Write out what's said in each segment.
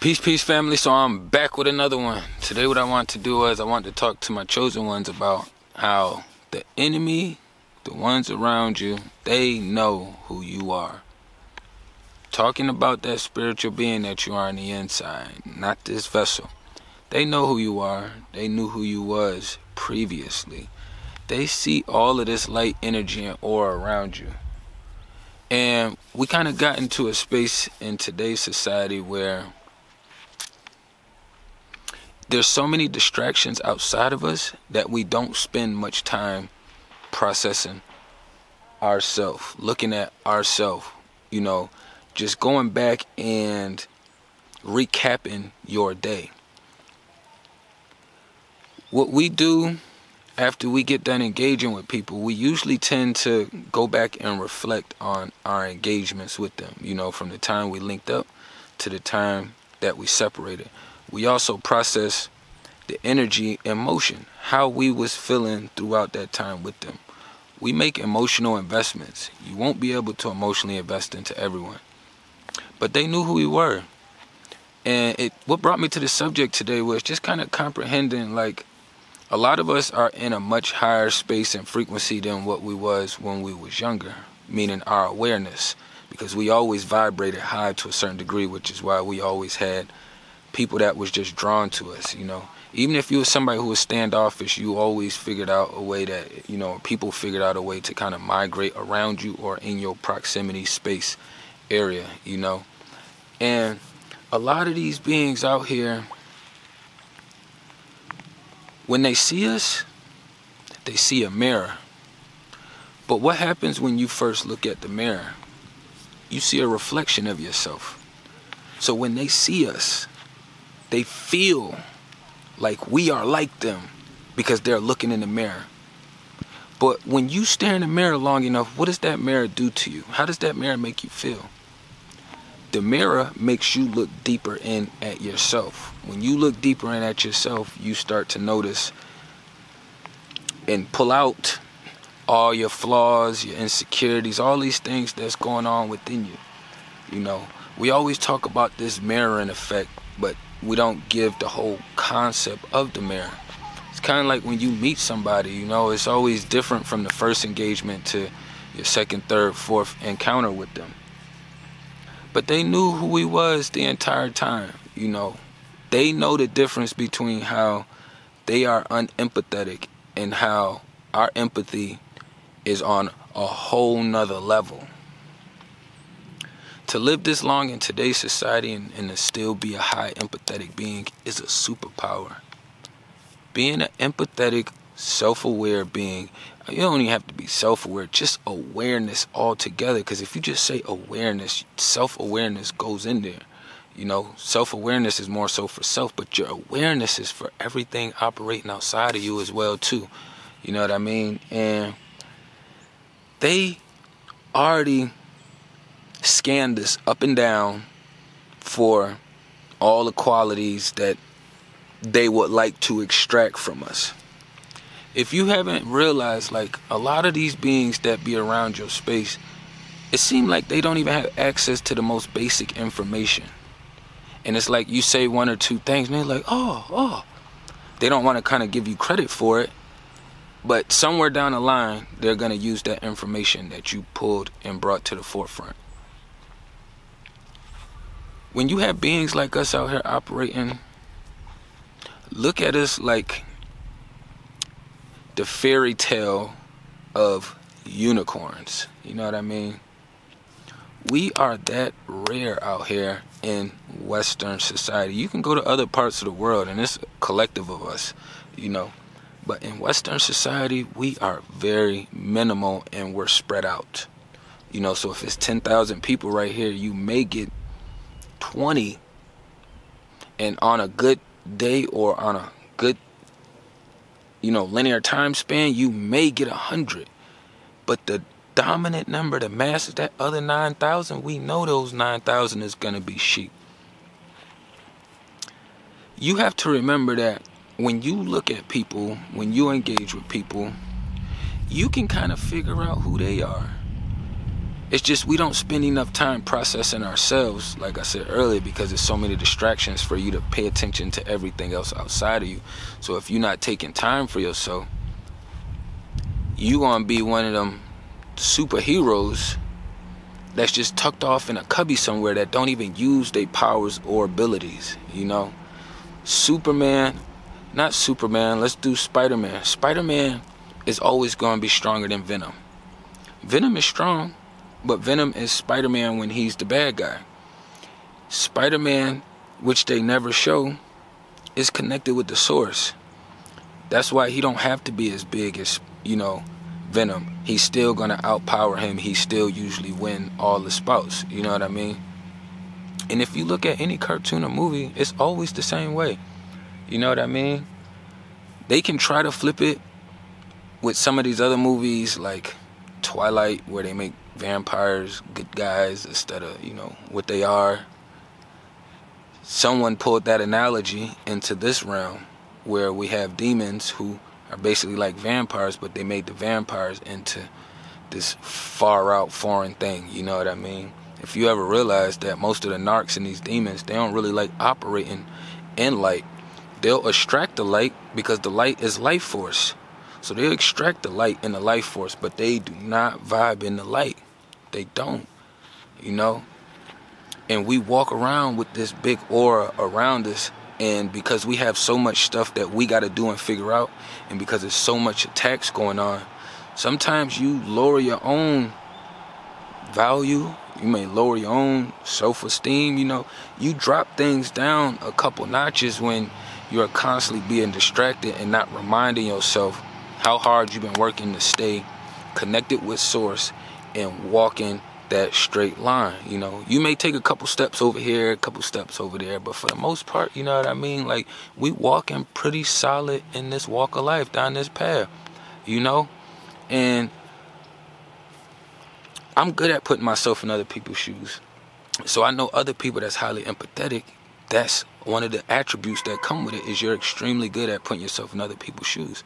Peace family. So I'm back with another one. Today what I want to do is I want to talk to my chosen ones about how the enemy, the ones around you, they know who you are. Talking about that spiritual being that you are on the inside, not this vessel. They know who you are. They knew who you was previously. They see all of this light energy and aura around you. And we kind of got into a space in today's society where there's so many distractions outside of us that we don't spend much time processing ourselves, looking at ourselves, just going back and recapping your day. What we do after we get done engaging with people, we usually tend to go back and reflect on our engagements with them, from the time we linked up to the time that we separated. We also process the energy and motion, how we was feeling throughout that time with them. We make emotional investments. You won't be able to emotionally invest into everyone. But they knew who we were. And what brought me to the subject today was just kind of comprehending, a lot of us are in a much higher space and frequency than what we was when we was younger, meaning our awareness, because we always vibrated high to a certain degree, which is why we always had people that was just drawn to us, Even if you were somebody who was standoffish, you always figured out a way that, people figured out a way to kind of migrate around you or in your proximity space area, And a lot of these beings out here, when they see us, they see a mirror. But what happens when you first look at the mirror? You see a reflection of yourself. So when they see us, they feel like we are like them because they're looking in the mirror. But when you stare in the mirror long enough, what does that mirror do to you? How does that mirror make you feel? The mirror makes you look deeper in at yourself. When you look deeper in at yourself, you start to notice and pull out all your flaws, your insecurities, all these things that's going on within you. We always talk about this mirroring effect, but we don't give the whole concept of the mirror. It's kind of like when you meet somebody, it's always different from the first engagement to your second, third, fourth encounter with them. But they knew who we was the entire time, They know the difference between how they are unempathetic and how our empathy is on a whole nother level. To live this long in today's society and to still be a high empathetic being is a superpower. Being an empathetic, self-aware being, you don't even have to be self-aware, just awareness altogether. Because if you just say awareness, self-awareness goes in there. Self-awareness is more so for self, but your awareness is for everything operating outside of you as well too. You know what I mean? And they already scanned us up and down for all the qualities that they would like to extract from us. If you haven't realized, a lot of these beings that be around your space, it seems like they don't even have access to the most basic information. And it's like you say one or two things, and they're like, oh. They don't want to kind of give you credit for it, but somewhere down the line, they're going to use that information that you pulled and brought to the forefront. When you have beings like us out here operating, look at us like the fairy tale of unicorns. You know what I mean? We are that rare out here in Western society. You can go to other parts of the world and it's a collective of us, But in Western society, we are very minimal and we're spread out. So if it's 10,000 people right here, you may get 20. And on a good day or on a good, linear time span, you may get 100. But the dominant number, the masses, that other 9,000, we know those 9,000 is going to be sheep. You have to remember that when you look at people, when you engage with people, you can kind of figure out who they are. It's just we don't spend enough time processing ourselves, like I said earlier, because there's so many distractions for you to pay attention to everything else outside of you. So if you're not taking time for yourself, you gonna be one of them superheroes that's just tucked off in a cubby somewhere that don't even use their powers or abilities, you know? Not Superman, let's do Spider-Man. Spider-Man is always gonna be stronger than Venom. Venom is strong, but Venom is Spider-Man when he's the bad guy. Spider-Man, which they never show, is connected with the source. That's why he don't have to be as big as, you know, Venom. He's still gonna outpower him. He still usually win all the spouts. You know what I mean? And if you look at any cartoon or movie, it's always the same way. You know what I mean? They can try to flip it with some of these other movies like Twilight, where they make vampires good guys instead of, you know, what they are. Someone pulled that analogy into this realm where we have demons who are basically like vampires, but they made the vampires into this far out foreign thing. You know what I mean? If you ever realize that most of the narcs and these demons, they don't really like operating in light. They'll extract the light because the light is life force. So they'll extract the light in the life force, but they do not vibe in the light. They don't, you know? And we walk around with this big aura around us, and because we have so much stuff that we got to do and figure out, and because there's so much attacks going on, sometimes you lower your own value. You may lower your own self-esteem, you know. You drop things down a couple notches when you're constantly being distracted and not reminding yourself how hard you've been working to stay connected with source and walking that straight line. You know, you may take a couple steps over here, a couple steps over there, but for the most part, you know what I mean? Like, we walking pretty solid in this walk of life, down this path, you know? And I'm good at putting myself in other people's shoes. So I know other people that's highly empathetic. That's one of the attributes that come with it, is you're extremely good at putting yourself in other people's shoes.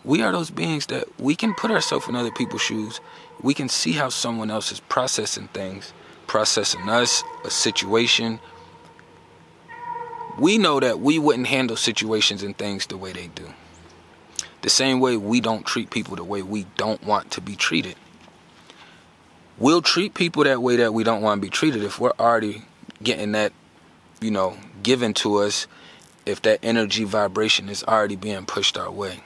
We are those beings that we can put ourselves in other people's shoes. We can see how someone else is processing things, processing us, a situation. We know that we wouldn't handle situations and things the way they do. The same way we don't treat people the way we don't want to be treated. We'll treat people that way that we don't want to be treated if we're already getting that, you know, given to us, if that energy vibration is already being pushed our way.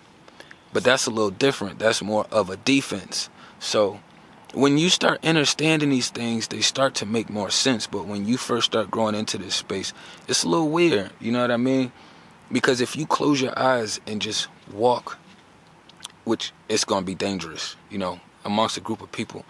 But that's a little different. That's more of a defense. So when you start understanding these things, they start to make more sense. But when you first start growing into this space, it's a little weird. You know what I mean? Because if you close your eyes and just walk, which it's going to be dangerous, you know, amongst a group of people.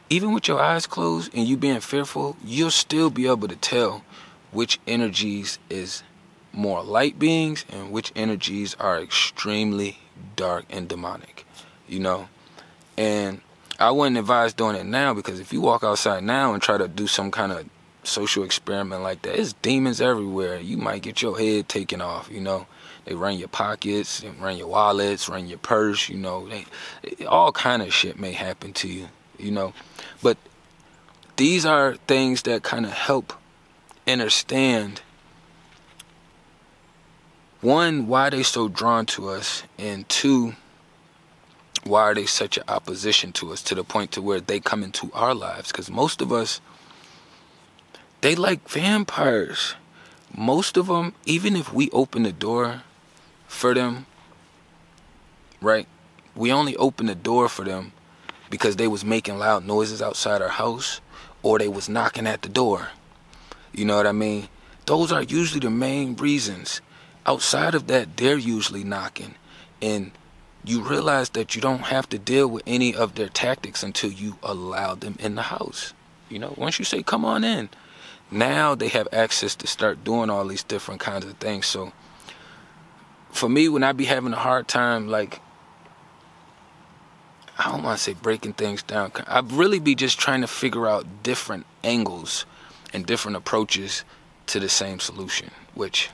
Even with your eyes closed and you being fearful, you'll still be able to tell which energies is more light beings and which energies are extremely dark and demonic, you know. And I wouldn't advise doing it now, because if you walk outside now and try to do some kind of social experiment like that, it's demons everywhere. You might get your head taken off, you know. They run your pockets, they run your wallets, run your purse, you know. All kind of shit may happen to you, you know. But these are things that kind of help understand, one, why they so drawn to us, and two, why are they such an opposition to us, to the point to where they come into our lives. Because most of us, they like vampires. Most of them, even if we open the door for them, right, we only open the door for them because they was making loud noises outside our house, or they was knocking at the door. You know what I mean? Those are usually the main reasons. Outside of that, they're usually knocking. And you realize that you don't have to deal with any of their tactics until you allow them in the house. You know, once you say, come on in, now they have access to start doing all these different kinds of things. So for me, when I be having a hard time, like, I don't want to say breaking things down, I really be just trying to figure out different angles and different approaches to the same solution, which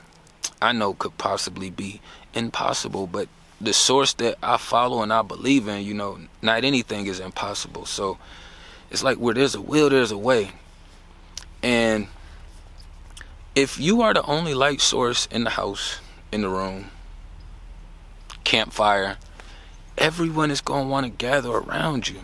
I know could possibly be impossible, but the source that I follow and I believe in, you know, not anything is impossible. So It's like where there's a will, there's a way. And if you are the only light source in the house, in the room, campfire, everyone is going to want to gather around you.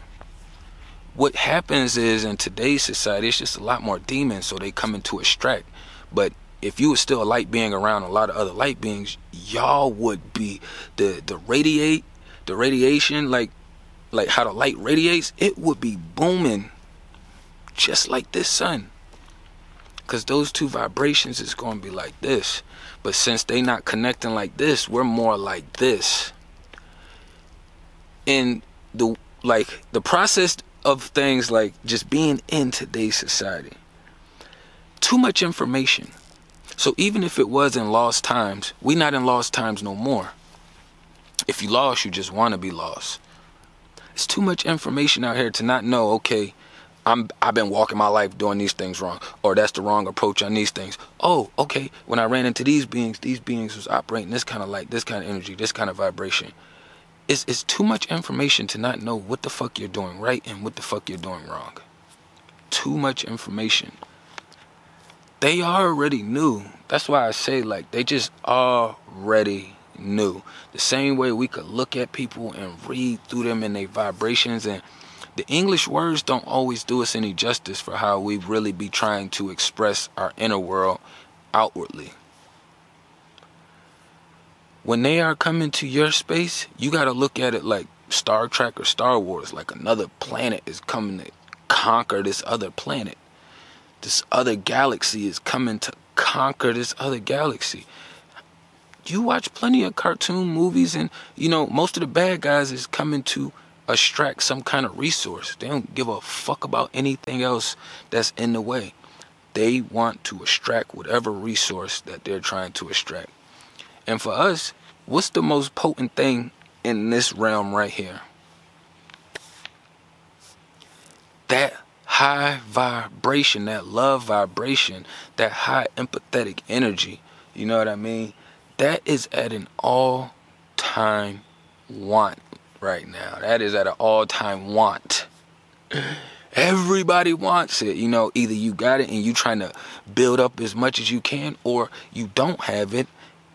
What happens is, in today's society, it's just a lot more demons, so they come in to extract. But if you were still a light being around a lot of other light beings, y'all would be the radiation, like how the light radiates, it would be booming just like this sun. Because those two vibrations is going to be like this. But since they not connecting like this, we're more like this. And the process of things like just being in today's society, too much information. So even if it was in lost times, we not in lost times no more. If you lost, you just want to be lost. It's too much information out here to not know, okay, I've been walking my life doing these things wrong, or that's the wrong approach on these things. Oh, okay, when I ran into these beings was operating this kind of light, this kind of energy, this kind of vibration. It's too much information to not know what the fuck you're doing right and what the fuck you're doing wrong. Too much information. They already knew. That's why I say, like, they just already knew. The same way we could look at people and read through them and their vibrations, and the English words don't always do us any justice for how we really be trying to express our inner world outwardly. When they are coming to your space, you got to look at it like Star Trek or Star Wars, like another planet is coming to conquer this other planet. This other galaxy is coming to conquer this other galaxy. You watch plenty of cartoon movies, and you know most of the bad guys is coming to extract some kind of resource. They don't give a fuck about anything else that's in the way. They want to extract whatever resource that they're trying to extract. And for us, what's the most potent thing in this realm right here? That high vibration, that love vibration, that high empathetic energy, you know what I mean? That is at an all-time want right now. That is at an all-time want. Everybody wants it, you know. Either you got it and you trying to build up as much as you can, or you don't have it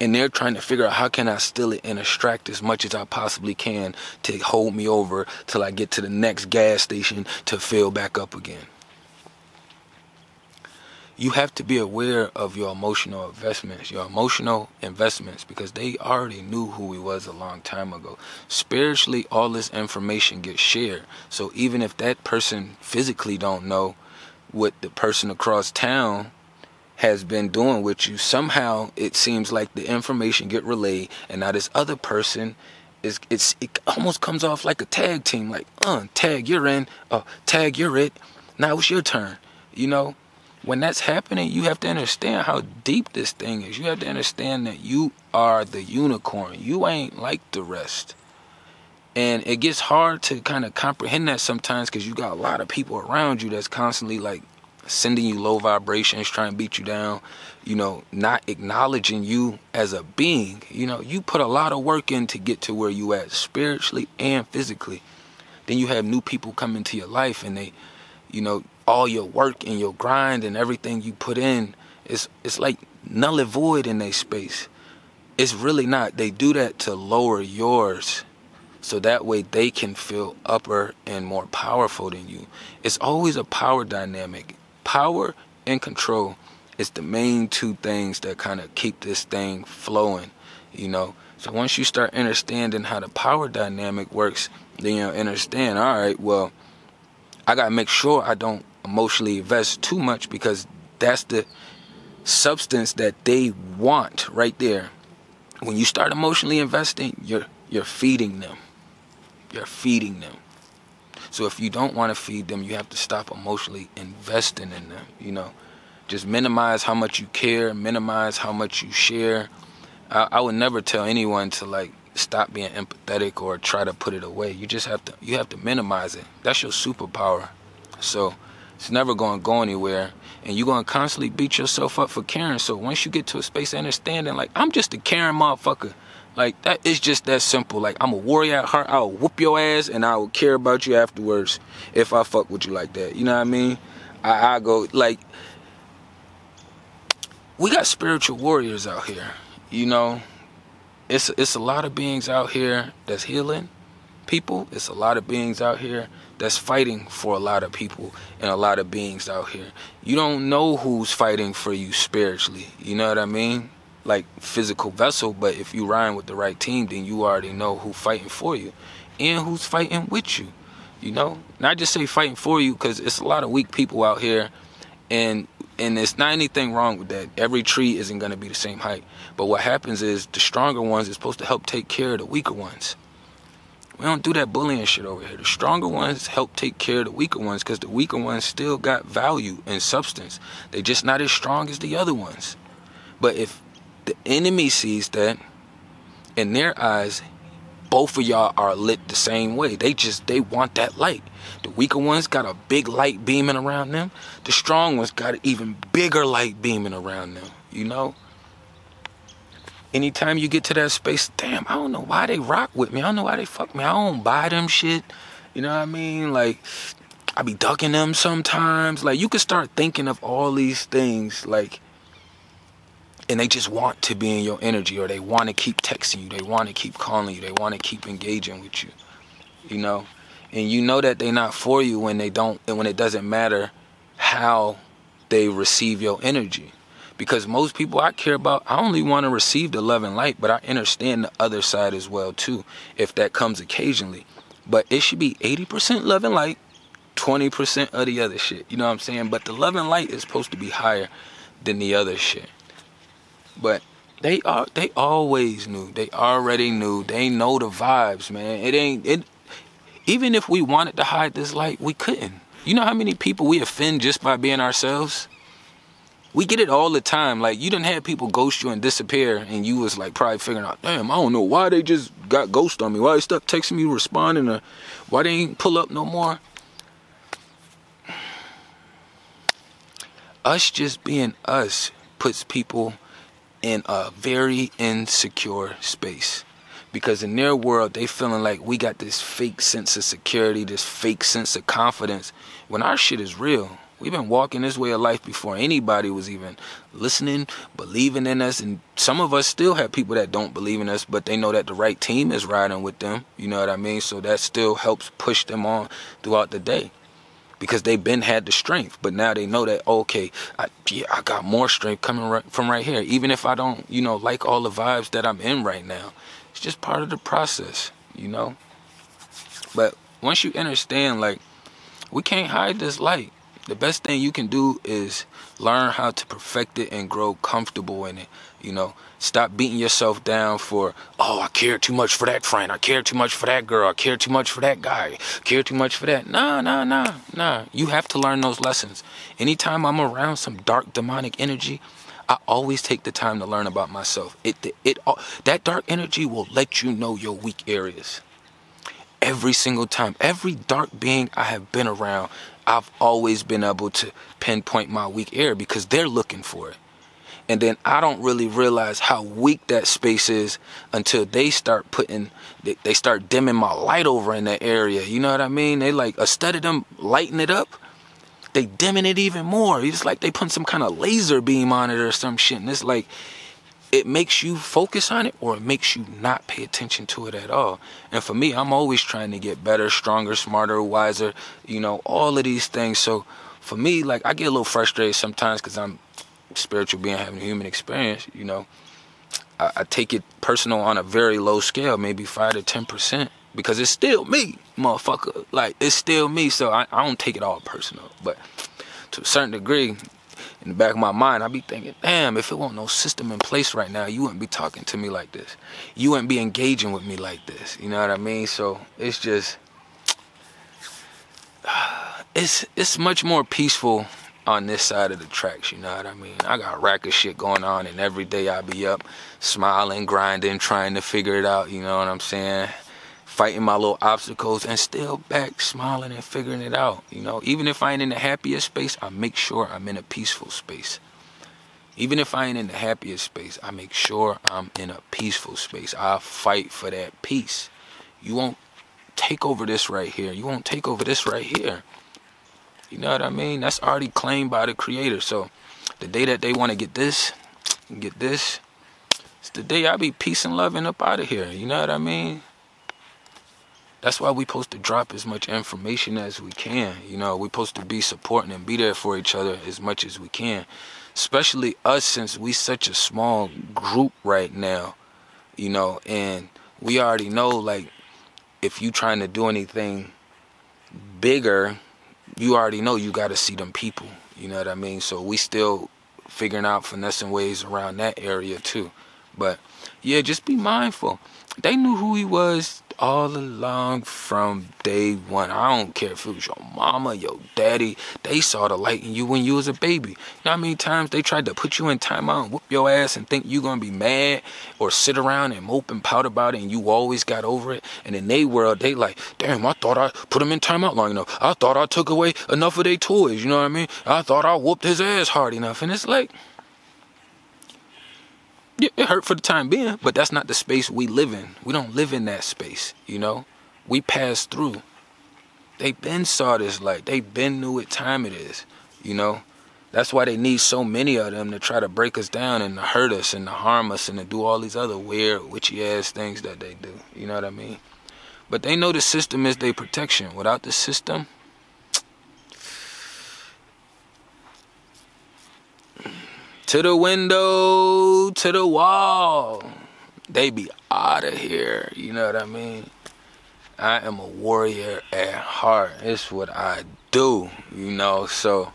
and they're trying to figure out how can I steal it and extract as much as I possibly can to hold me over till I get to the next gas station to fill back up again. You have to be aware of your emotional investments, because they already knew who we was a long time ago. Spiritually, all this information gets shared. So even if that person physically don't know what the person across town has been doing with you, somehow it seems like the information get relayed, and now this other person it almost comes off like a tag team, like tag you're in, tag you're it, now it's your turn. You know, when that's happening, you have to understand how deep this thing is. You have to understand that you are the unicorn. You ain't like the rest. And it gets hard to kind of comprehend that sometimes, because you got a lot of people around you that's constantly like sending you low vibrations, trying to beat you down, you know, not acknowledging you as a being. You know, you put a lot of work in to get to where you at, spiritually and physically. Then you have new people come into your life, and they, you know, all your work and your grind and everything you put in, it's like null and void in their space. It's really not. They do that to lower yours, so that way they can feel upper and more powerful than you. It's always a power dynamic. Power and control is the main two things that kind of keep this thing flowing, you know. So once you start understanding how the power dynamic works, then you'll understand, all right, well, I got to make sure I don't emotionally invest too much, because that's the substance that they want right there. When you start emotionally investing, you're feeding them. You're feeding them. So if you don't want to feed them, you have to stop emotionally investing in them, you know. Just minimize how much you care, minimize how much you share. I would never tell anyone to like stop being empathetic or try to put it away. You have to minimize it. That's your superpower. So it's never going to go anywhere, and you're going to constantly beat yourself up for caring. So once you get to a space of understanding, like, I'm just a caring motherfucker, Like, that is just that simple. Like, I'm a warrior at heart. I'll whoop your ass, and I will care about you afterwards if I fuck with you like that. You know what I mean? I go, like, we got spiritual warriors out here, you know? It's a lot of beings out here that's healing people. It's a lot of beings out here that's fighting for a lot of people, and a lot of beings out here. You don't know who's fighting for you spiritually, you know what I mean? Like, physical vessel, but if you ride with the right team, then you already know who's fighting for you and who's fighting with you, you know? Not just say fighting for you, because it's a lot of weak people out here, and there's not anything wrong with that. Every tree isn't going to be the same height. But what happens is the stronger ones is supposed to help take care of the weaker ones. We don't do that bullying shit over here. The stronger ones help take care of the weaker ones, because the weaker ones still got value and substance. They just not as strong as the other ones. But if the enemy sees that, in their eyes, both of y'all are lit the same way. They want that light. The weaker ones got a big light beaming around them. The strong ones got an even bigger light beaming around them, you know? Anytime you get to that space, damn, I don't know why they rock with me. I don't know why they fuck me. I don't buy them shit. You know what I mean? Like, I be ducking them sometimes. Like, you could start thinking of all these things, like, and they just want to be in your energy, or they want to keep texting you, they want to keep calling you, they want to keep engaging with you, you know? And you know that they're not for you when they don't, and when it doesn't matter how they receive your energy. Because most people I care about, I only want to receive the love and light, but I understand the other side as well too, if that comes occasionally. But it should be 80% love and light, 20% of the other shit, you know what I'm saying? But the love and light is supposed to be higher than the other shit. But they always knew. They already knew. They know the vibes, man. Even if we wanted to hide this light, we couldn't. You know how many people we offend just by being ourselves? We get it all the time. Like, you done had people ghost you and disappear, and you was like probably figuring out, damn, I don't know why they just got ghost on me. Why they stopped texting me, responding, or why they ain't pull up no more. Us just being us puts people in a very insecure space, because in their world they feeling like we got this fake sense of security, this fake sense of confidence, when our shit is real. We've been walking this way of life before anybody was even listening, believing in us, and some of us still have people that don't believe in us, but they know that the right team is riding with them, you know what I mean? So that still helps push them on throughout the day, because they've been had the strength, but now they know that, okay, I got more strength coming from right here. Even if I don't, you know, like all the vibes that I'm in right now, it's just part of the process, you know? But once you understand, like, we can't hide this light. The best thing you can do is learn how to perfect it and grow comfortable in it, you know? Stop beating yourself down for, oh, I care too much for that friend. I care too much for that girl. I care too much for that guy. I care too much for that. Nah. You have to learn those lessons. Anytime I'm around some dark demonic energy, I always take the time to learn about myself. That dark energy will let you know your weak areas. Every single time. Every dark being I have been around, I've always been able to pinpoint my weak area, because they're looking for it. And then I don't really realize how weak that space is until they start they start dimming my light over in that area. You know what I mean? They like, instead of them lighting it up, they dimming it even more. It's like they put some kind of laser beam on it or some shit. And it's like, it makes you focus on it, or it makes you not pay attention to it at all. And for me, I'm always trying to get better, stronger, smarter, wiser, you know, all of these things. So for me, like, I get a little frustrated sometimes because I'm spiritual being, having a human experience, you know. I take it personal on a very low scale, maybe 5 to 10%, because it's still me, motherfucker. Like, it's still me, so I don't take it all personal. But to a certain degree, in the back of my mind, I be thinking, damn, if it wasn't no system in place right now, you wouldn't be talking to me like this. You wouldn't be engaging with me like this. You know what I mean? So it's just, it's much more peaceful on this side of the tracks, you know what I mean? I got a rack of shit going on, and every day I be up smiling, grinding, trying to figure it out, you know what I'm saying? Fighting my little obstacles, and still back smiling and figuring it out, you know? Even if I ain't in the happiest space, I make sure I'm in a peaceful space. Even if I ain't in the happiest space, I make sure I'm in a peaceful space. I fight for that peace. You won't take over this right here. You won't take over this right here. You know what I mean? That's already claimed by the creator. So the day that they want to get this, it's the day I be peace and love and up out of here. You know what I mean? That's why we supposed to drop as much information as we can. You know, we supposed to be supporting and be there for each other as much as we can. Especially us, since we such a small group right now. You know, and we already know, like, if you trying to do anything bigger, you already know you got to see them people. You know what I mean? So we still figuring out finessing ways around that area too. But yeah, just be mindful. They knew who he was all along from day one. I don't care if it was your mama, your daddy. They saw the light in you when you was a baby. You know how many times they tried to put you in timeout and whoop your ass and think you gonna be mad or sit around and mope and pout about it and you always got over it? And in their world, they like, damn, I thought I put him in timeout long enough. I thought I took away enough of their toys. You know what I mean? I thought I whooped his ass hard enough. And it's like, yeah, it hurt for the time being, but that's not the space we live in. We don't live in that space, you know? We pass through. They been saw this light. They been knew what time it is, you know? That's why they need so many of them to try to break us down and to hurt us and to harm us and to do all these other weird, witchy-ass things that they do. You know what I mean? But they know the system is their protection. Without the system, to the window, to the wall. They be out of here. You know what I mean? I am a warrior at heart. It's what I do, you know? So,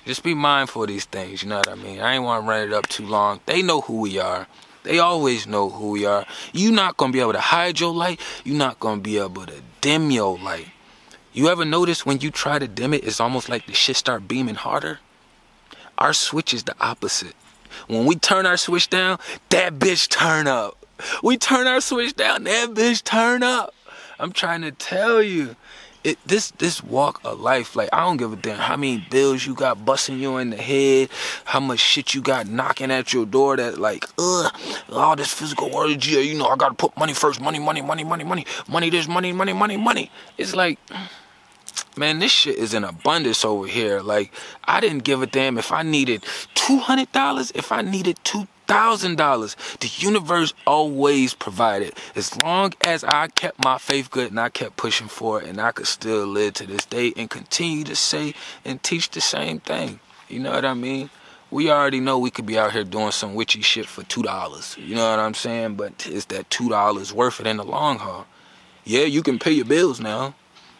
just be mindful of these things, you know what I mean? I ain't want to run it up too long. They know who we are. They always know who we are. You're not going to be able to hide your light. You're not going to be able to dim your light. You ever notice when you try to dim it, it's almost like the shit start beaming harder? Our switch is the opposite. When we turn our switch down, that bitch turn up. We turn our switch down, that bitch turn up. I'm trying to tell you, this walk of life, like, I don't give a damn how many bills you got busting you in the head, how much shit you got knocking at your door that, like, all this physical world, you know, I gotta put money first, money, this, money. It's like, man, this shit is in abundance over here. Like, I didn't give a damn if I needed $200, if I needed $2,000. The universe always provided. As long as I kept my faith good and I kept pushing for it, and I could still live to this day and continue to say and teach the same thing. You know what I mean? We already know we could be out here doing some witchy shit for $2. You know what I'm saying? But is that $2 worth it in the long haul? Yeah, you can pay your bills now.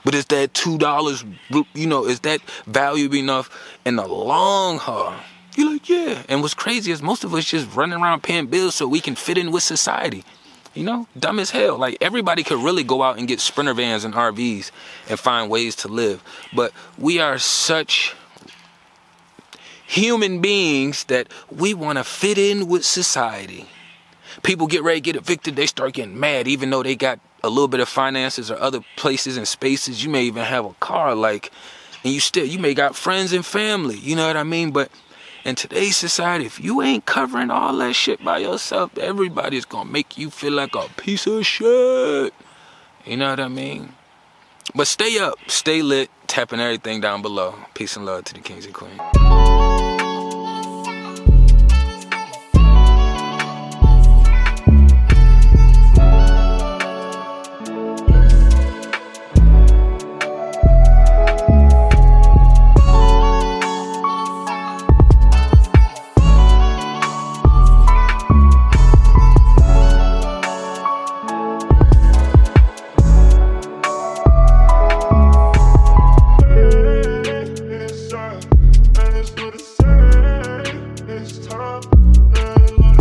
But is that $2, you know, is that valuable enough in the long haul? You're like, yeah. And what's crazy is most of us just running around paying bills so we can fit in with society. You know, dumb as hell. Like, everybody could really go out and get Sprinter vans and RVs and find ways to live. But we are such human beings that we want to fit in with society. People get ready to get evicted, they start getting mad, even though they got a little bit of finances or other places and spaces. You may even have a car, like, and you may got friends and family, you know what I mean? But in today's society, if you ain't covering all that shit by yourself, everybody's gonna make you feel like a piece of shit. You know what I mean? But stay up, stay lit, tapping everything down below. Peace and love to the kings and queens.